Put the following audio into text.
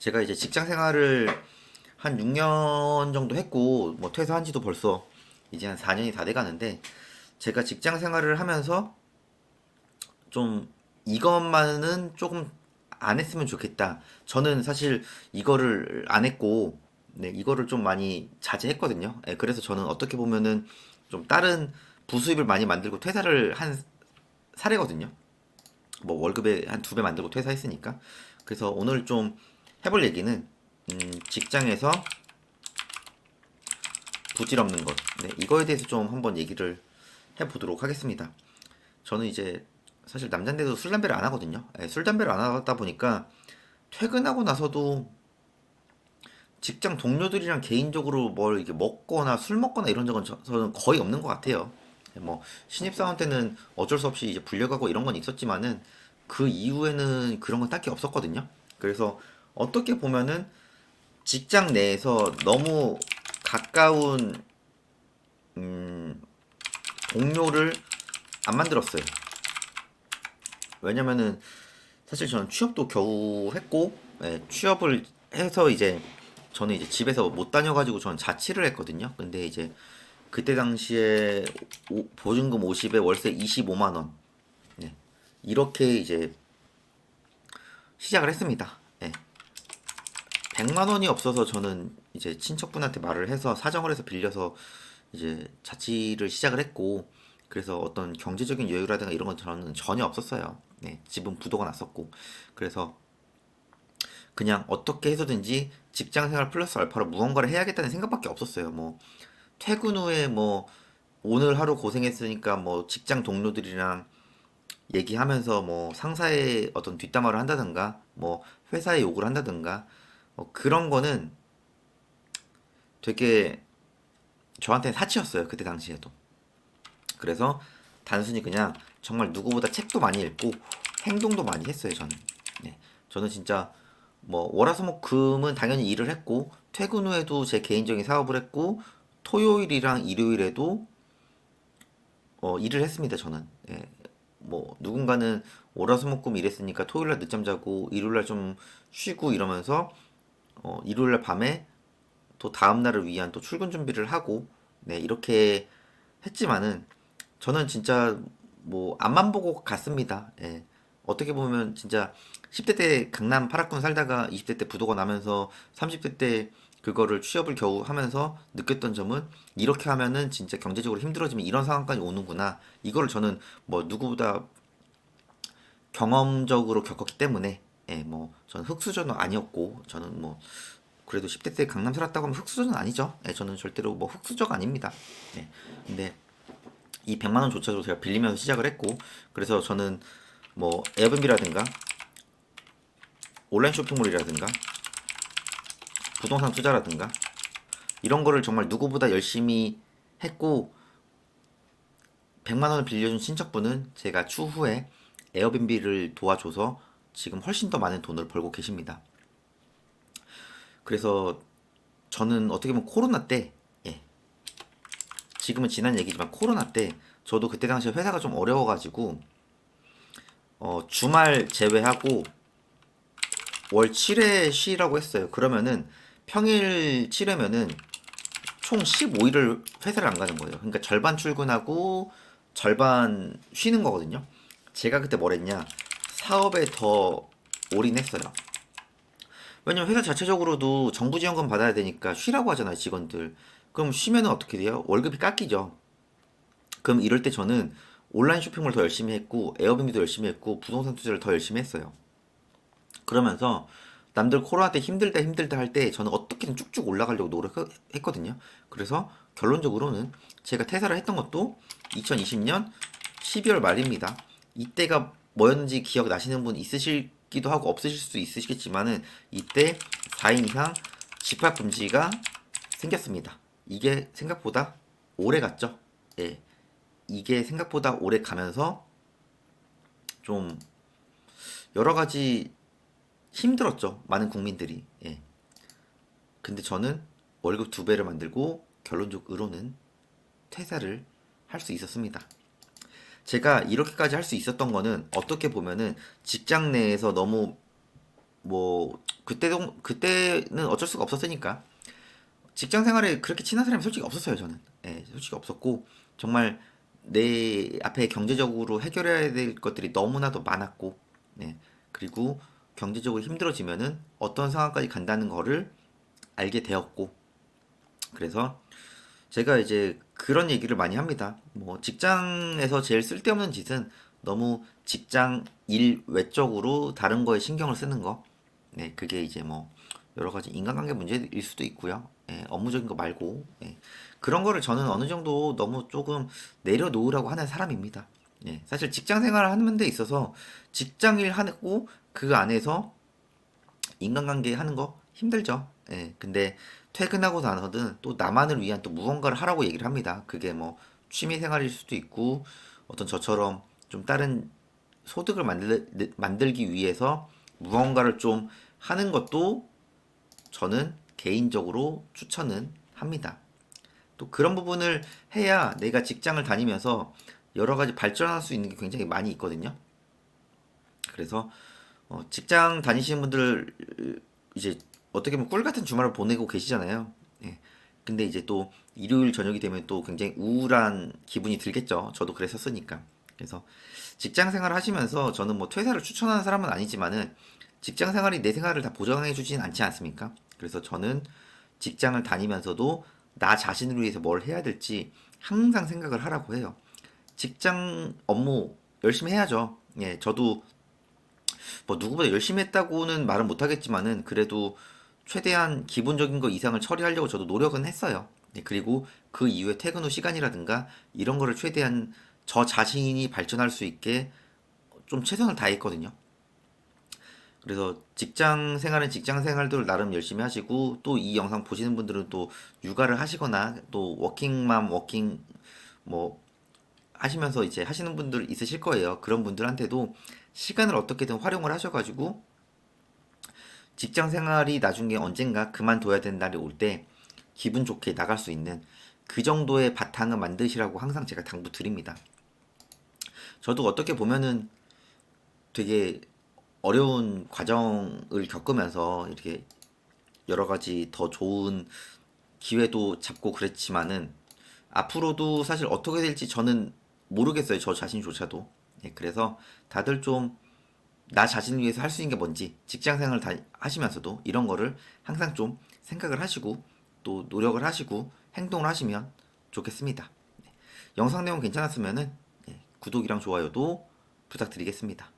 제가 이제 직장 생활을 한 6년 정도 했고, 뭐 퇴사한 지도 벌써 이제 한 4년이 다 돼 가는데, 제가 직장 생활을 하면서 좀 이것만은 조금 안 했으면 좋겠다. 저는 사실 이거를 안 했고, 네, 이거를 좀 많이 자제했거든요. 예, 그래서 저는 어떻게 보면은 좀 다른 부수입을 많이 만들고 퇴사를 한 사례거든요. 뭐 월급의 한 2배 만들고 퇴사했으니까. 그래서 오늘 좀 해볼 얘기는 직장에서 부질없는 것. 네, 이거에 대해서 좀 한번 얘기를 해보도록 하겠습니다. 저는 이제 사실 남잔데도 술 담배를 안 하거든요. 예, 술 담배를 안 하다 보니까 퇴근하고 나서도 직장 동료들이랑 개인적으로 뭘 이렇게 먹거나 술 먹거나 이런 적은 저는 거의 없는 것 같아요. 예, 뭐 신입사원 때는 어쩔 수 없이 이제 불려가고 이런 건 있었지만은 그 이후에는 그런 건 딱히 없었거든요. 그래서 어떻게 보면은 직장 내에서 너무 가까운 동료를 안 만들었어요. 왜냐면은 사실 저는 취업도 겨우 했고, 예, 취업을 해서 이제 저는 이제 집에서 못 다녀가지고 저는 자취를 했거든요. 근데 이제 그때 당시에 보증금 50에 월세 25만 원, 네, 이렇게 이제 시작을 했습니다. 예, 100만 원이 없어서 저는 이제 친척분한테 말을 해서 사정을 해서 빌려서 이제 자취를 시작을 했고, 그래서 어떤 경제적인 여유라든가 이런 건 저는 전혀 없었어요. 네, 집은 부도가 났었고. 그래서 그냥 어떻게 해서든지 직장 생활 플러스 알파로 무언가를 해야겠다는 생각밖에 없었어요. 뭐 퇴근 후에 뭐 오늘 하루 고생했으니까 뭐 직장 동료들이랑 얘기하면서 뭐 상사의 어떤 뒷담화를 한다든가 뭐 회사에 욕을 한다든가 그런 거는 되게 저한테 사치였어요. 그때 당시에도. 그래서 단순히 그냥 정말 누구보다 책도 많이 읽고 행동도 많이 했어요. 저는. 네. 저는 진짜 뭐 월화수목금은 당연히 일을 했고 퇴근 후에도 제 개인적인 사업을 했고 토요일이랑 일요일에도 일을 했습니다. 저는. 예. 뭐 누군가는 월화수목금 일했으니까 토요일날 늦잠 자고 일요일날 좀 쉬고 이러면서 일요일날 밤에 또 다음 날을 위한 또 출근 준비를 하고 네 이렇게 했지만은 저는 진짜 뭐 앞만 보고 갔습니다. 예. 어떻게 보면 진짜 10대 때 강남 8학군 살다가 20대 때 부도가 나면서 30대 때 그거를 취업을 겨우 하면서 느꼈던 점은 이렇게 하면은 진짜 경제적으로 힘들어지면 이런 상황까지 오는구나. 이거를 저는 뭐 누구보다 경험적으로 겪었기 때문에 예, 뭐 저는 흑수저는 아니었고 저는 뭐 그래도 10대 때 강남 살았다고 하면 흑수저는 아니죠. 예, 저는 절대로 뭐 흑수저가 아닙니다. 예. 근데 이 100만 원조차도 제가 빌리면서 시작을 했고 그래서 저는 뭐 에어비앤비라든가 온라인 쇼핑몰이라든가 부동산 투자라든가 이런 거를 정말 누구보다 열심히 했고 100만 원을 빌려준 친척분은 제가 추후에 에어비앤비를 도와줘서 지금 훨씬 더 많은 돈을 벌고 계십니다. 그래서 저는 어떻게 보면 코로나 때 예, 지금은 지난 얘기지만 코로나 때 저도 그때 당시에 회사가 좀 어려워가지고 주말 제외하고 월 7회 쉬라고 했어요. 그러면은 평일 7회면은 총 15일을 회사를 안 가는 거예요. 그러니까 절반 출근하고 절반 쉬는 거거든요. 제가 그때 뭘 했냐? 사업에 더 올인했어요. 왜냐면 회사 자체적으로도 정부 지원금 받아야 되니까 쉬라고 하잖아요, 직원들. 그럼 쉬면은 어떻게 돼요? 월급이 깎이죠. 그럼 이럴 때 저는 온라인 쇼핑몰 더 열심히 했고, 에어비앤비도 열심히 했고, 부동산 투자를 더 열심히 했어요. 그러면서 남들 코로나 때 힘들다 힘들다 할 때 저는 어떻게든 쭉쭉 올라가려고 노력했거든요. 그래서 결론적으로는 제가 퇴사를 했던 것도 2020년 12월 말입니다. 이때가 뭐였는지 기억 나시는 분 있으시기도 하고 없으실 수도 있으시겠지만은 이때 4인 이상 집합 금지가 생겼습니다. 이게 생각보다 오래 갔죠. 예. 이게 생각보다 오래 가면서 좀 여러 가지 힘들었죠. 많은 국민들이. 예. 근데 저는 월급 2배를 만들고 결론적으로는 퇴사를 할 수 있었습니다. 제가 이렇게까지 할 수 있었던 거는 어떻게 보면은 직장 내에서 너무 뭐 그때는 어쩔 수가 없었으니까 직장 생활에 그렇게 친한 사람이 솔직히 없었어요, 저는. 예, 솔직히 없었고, 정말 내 앞에 경제적으로 해결해야 될 것들이 너무나도 많았고, 네. 그리고 경제적으로 힘들어지면은 어떤 상황까지 간다는 거를 알게 되었고, 그래서 제가 이제 그런 얘기를 많이 합니다. 뭐, 직장에서 제일 쓸데없는 짓은 너무 직장 일 외적으로 다른 거에 신경을 쓰는 거. 네, 그게 이제 뭐, 여러 가지 인간관계 문제일 수도 있고요. 예, 업무적인 거 말고. 예, 그런 거를 저는 어느 정도 너무 조금 내려놓으라고 하는 사람입니다. 예, 사실 직장 생활을 하는 데 있어서 직장 일 하고 그 안에서 인간관계 하는 거 힘들죠. 예, 근데 퇴근하고 나서는 또 나만을 위한 또 무언가를 하라고 얘기를 합니다. 그게 뭐 취미 생활일 수도 있고 어떤 저처럼 좀 다른 소득을 만들기 위해서 무언가를 좀 하는 것도 저는 개인적으로 추천은 합니다. 또 그런 부분을 해야 내가 직장을 다니면서 여러 가지 발전할 수 있는 게 굉장히 많이 있거든요. 그래서 직장 다니시는 분들 이제 어떻게 보면 꿀 같은 주말을 보내고 계시잖아요. 예. 근데 이제 또 일요일 저녁이 되면 또 굉장히 우울한 기분이 들겠죠. 저도 그랬었으니까. 그래서 직장 생활을 하시면서 저는 뭐 퇴사를 추천하는 사람은 아니지만은 직장 생활이 내 생활을 다 보장해 주진 않지 않습니까? 그래서 저는 직장을 다니면서도 나 자신을 위해서 뭘 해야 될지 항상 생각을 하라고 해요. 직장 업무 열심히 해야죠. 예, 저도 뭐 누구보다 열심히 했다고는 말은 못하겠지만은 그래도 최대한 기본적인 거 이상을 처리하려고 저도 노력은 했어요. 네, 그리고 그 이후에 퇴근 후 시간이라든가 이런 거를 최대한 저 자신이 발전할 수 있게 좀 최선을 다했거든요. 그래서 직장 생활은 직장 생활대로 나름 열심히 하시고 또 이 영상 보시는 분들은 또 육아를 하시거나 또 워킹맘 워킹 뭐 하시면서 이제 하시는 분들 있으실 거예요. 그런 분들한테도 시간을 어떻게든 활용을 하셔가지고 직장 생활이 나중에 언젠가 그만둬야 되는 날이 올 때 기분 좋게 나갈 수 있는 그 정도의 바탕을 만드시라고 항상 제가 당부 드립니다. 저도 어떻게 보면은 되게 어려운 과정을 겪으면서 이렇게 여러 가지 더 좋은 기회도 잡고 그랬지만은 앞으로도 사실 어떻게 될지 저는 모르겠어요. 저 자신조차도. 예, 그래서 다들 좀 나 자신을 위해서 할 수 있는 게 뭔지 직장 생활을 다 하시면서도 이런 거를 항상 좀 생각을 하시고 또 노력을 하시고 행동을 하시면 좋겠습니다. 영상 내용 괜찮았으면은 구독이랑 좋아요도 부탁드리겠습니다.